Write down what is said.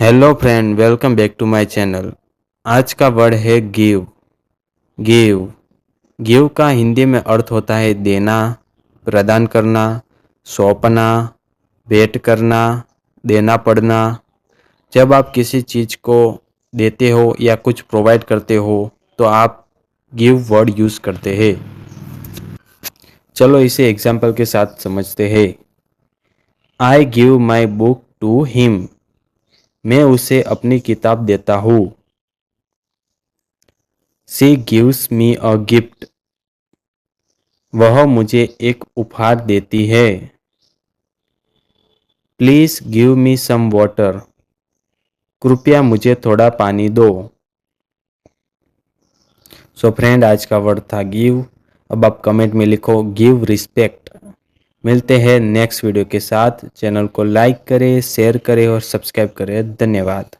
Hello friend, welcome back to my channel. आज का word है गिव। गिव गिव का हिंदी में अर्थ होता है देना, प्रदान करना, सौंपना, भेंट करना, देना पड़ना। जब आप किसी चीज़ को देते हो या कुछ प्रोवाइड करते हो तो आप गिव वर्ड यूज़ करते हैं। चलो इसे एग्जाम्पल के साथ समझते हैं। I give my book to him. मैं उसे अपनी किताब देता हूँ। She gives me a gift. वह मुझे एक उपहार देती है। Please give me some water. कृपया मुझे थोड़ा पानी दो। सो फ्रेंड, आज का वर्ड था गिव। अब आप कमेंट में लिखो गिव रिस्पेक्ट। मिलते हैं नेक्स्ट वीडियो के साथ। चैनल को लाइक करें, शेयर करें और सब्सक्राइब करें। धन्यवाद।